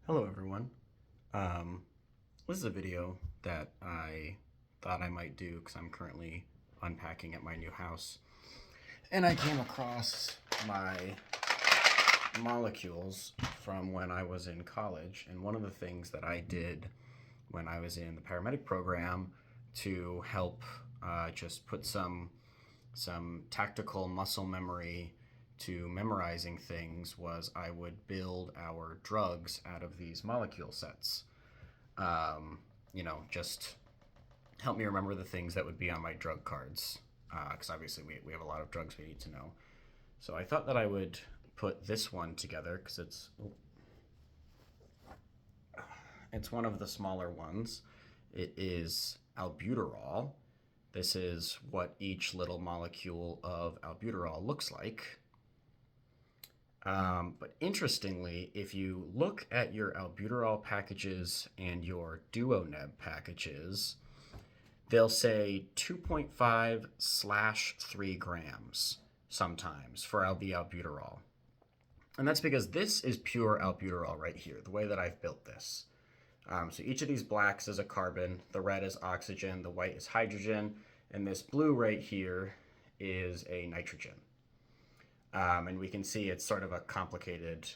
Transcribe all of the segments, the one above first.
Hello everyone. This is a video that I thought I might do because I'm currently unpacking at my new house. And I came across my molecules from when I was in college. And one of the things that I did when I was in the paramedic program to help just put some tactical muscle memory to memorizing things was I would build our drugs out of these molecule sets. Just help me remember the things that would be on my drug cards. Because obviously we have a lot of drugs we need to know. So I thought that I would put this one together because it's one of the smaller ones. It is albuterol. This is what each little molecule of albuterol looks like. But interestingly, if you look at your albuterol packages and your duoneb packages, they'll say 2.5/3 grams sometimes for the albuterol. And that's because this is pure albuterol right here, the way that I've built this. So each of these blacks is a carbon, the red is oxygen, the white is hydrogen, and this blue right here is a nitrogen. And we can see it's sort of a complicated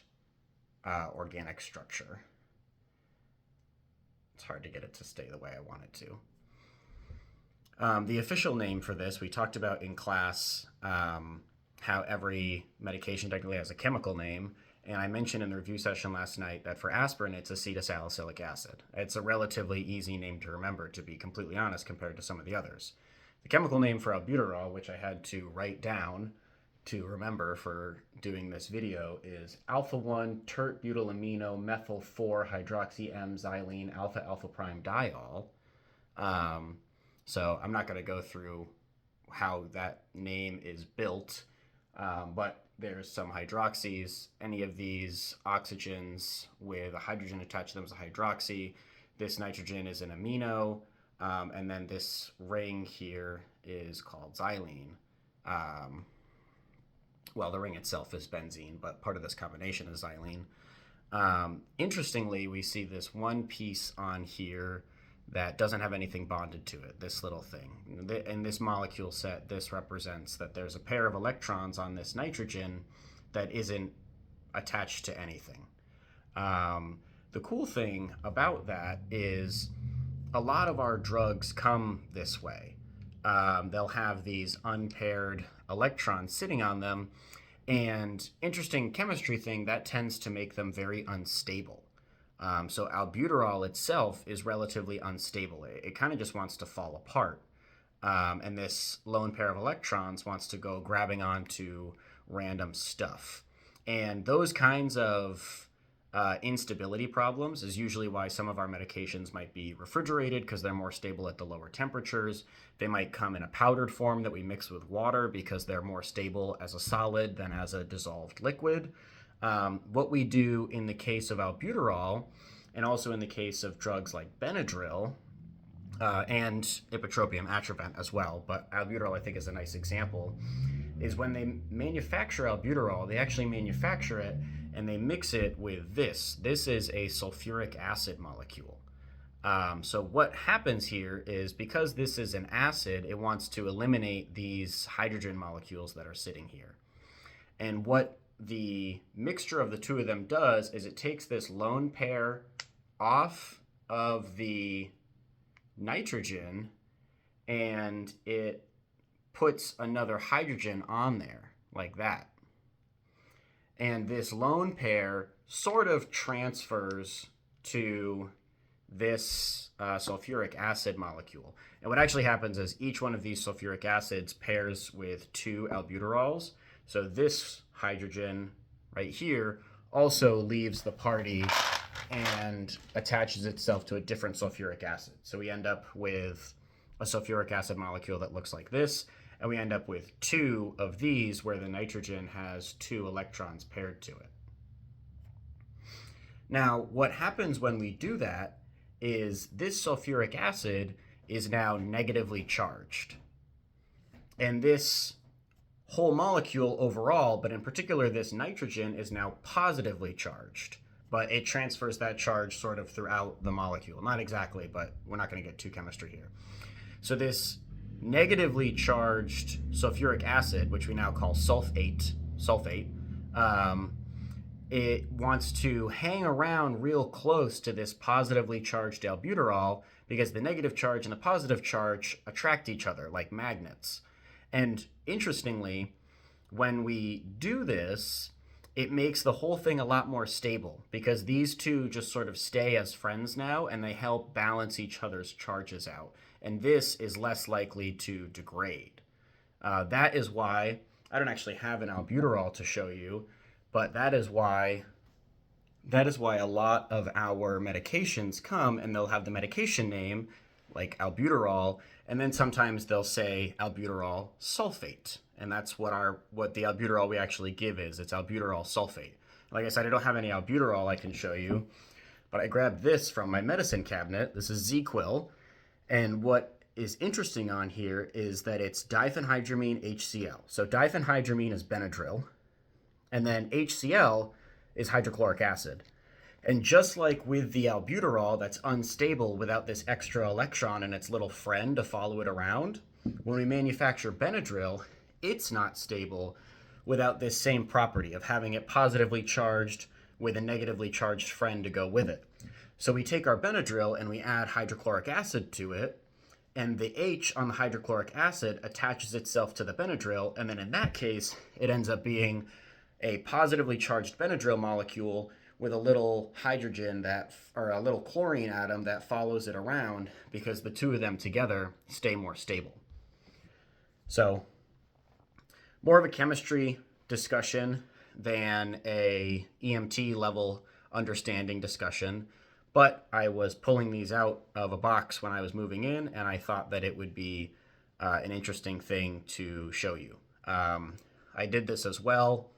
organic structure. It's hard to get it to stay the way I want it to. The official name for this, we talked about in class how every medication technically has a chemical name. And I mentioned in the review session last night that for aspirin, it's acetylsalicylic acid. It's a relatively easy name to remember, to be completely honest, compared to some of the others. The chemical name for albuterol, which I had to write down to remember for doing this video, is alpha-1 tert-butylamino methyl 4-hydroxy M-xylene alpha-alpha prime diol. So I'm not going to go through how that name is built, but there's some hydroxys. Any of these oxygens with a hydrogen attached to them is a hydroxy. This nitrogen is an amino, and then this ring here is called xylene. Well, the ring itself is benzene, but part of this combination is xylene. Interestingly, we see this one piece on here that doesn't have anything bonded to it, this little thing. In this molecule set, this represents that there's a pair of electrons on this nitrogen that isn't attached to anything. The cool thing about that is a lot of our drugs come this way. They'll have these unpaired electrons sitting on them, and interesting chemistry thing, that tends to make them very unstable. So albuterol itself is relatively unstable. It kind of just wants to fall apart. And this lone pair of electrons wants to go grabbing onto random stuff. And those kinds of instability problems is usually why some of our medications might be refrigerated, because they're more stable at the lower temperatures. They might come in a powdered form that we mix with water because they're more stable as a solid than as a dissolved liquid. What we do in the case of albuterol, and also in the case of drugs like Benadryl and ipratropium atropine as well, but albuterol I think is a nice example, is when they manufacture albuterol, they actually manufacture it and they mix it with this. This is a sulfuric acid molecule. So what happens here is, because this is an acid, it wants to eliminate these hydrogen molecules that are sitting here. And what the mixture of the two of them does is it takes this lone pair off of the nitrogen and it puts another hydrogen on there like that. And this lone pair sort of transfers to this sulfuric acid molecule. And what actually happens is each one of these sulfuric acids pairs with two albuterols. So this hydrogen right here also leaves the party and attaches itself to a different sulfuric acid. So we end up with a sulfuric acid molecule that looks like this, and we end up with two of these where the nitrogen has two electrons paired to it. Now, what happens when we do that is this sulfuric acid is now negatively charged. And this whole molecule overall, but in particular this nitrogen, is now positively charged but it transfers that charge sort of throughout the molecule. Not exactly, but we're not going to get too chemistry here. So this negatively charged sulfuric acid, which we now call sulfate, it wants to hang around real close to this positively charged albuterol because the negative charge and the positive charge attract each other like magnets. And interestingly, when we do this, it makes the whole thing a lot more stable because these two just sort of stay as friends now and they help balance each other's charges out. And this is less likely to degrade. That is why I don't actually have an albuterol to show you, but that is why a lot of our medications come and they'll have the medication name like albuterol, and then sometimes they'll say albuterol sulfate, and that's what the albuterol we actually give is. It's albuterol sulfate. Like I said, I don't have any albuterol I can show you, but I grabbed this from my medicine cabinet. This is ZQuil, and what is interesting on here is that it's diphenhydramine HCl. So diphenhydramine is Benadryl, and then HCl is hydrochloric acid. And just like with the albuterol that's unstable without this extra electron and its little friend to follow it around, when we manufacture Benadryl, it's not stable without this same property of having it positively charged with a negatively charged friend to go with it. So we take our Benadryl and we add hydrochloric acid to it, and the H on the hydrochloric acid attaches itself to the Benadryl, and then in that case, it ends up being a positively charged Benadryl molecule with a little hydrogen or a little chlorine atom that follows it around because the two of them together stay more stable. So more of a chemistry discussion than a EMT level understanding discussion, but I was pulling these out of a box when I was moving in, and I thought that it would be an interesting thing to show you. I did this as well.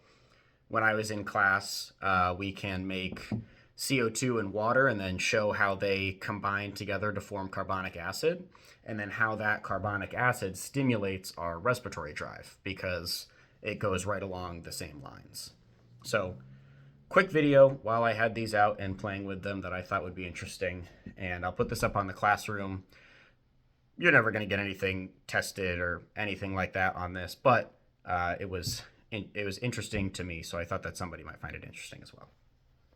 When I was in class, we can make CO2 and water and then show how they combine together to form carbonic acid, and then how that carbonic acid stimulates our respiratory drive because it goes right along the same lines. So, quick video while I had these out and playing with them that I thought would be interesting, and I'll put this up on the classroom. You're never going to get anything tested or anything like that on this, but it was interesting to me, so I thought that somebody might find it interesting as well.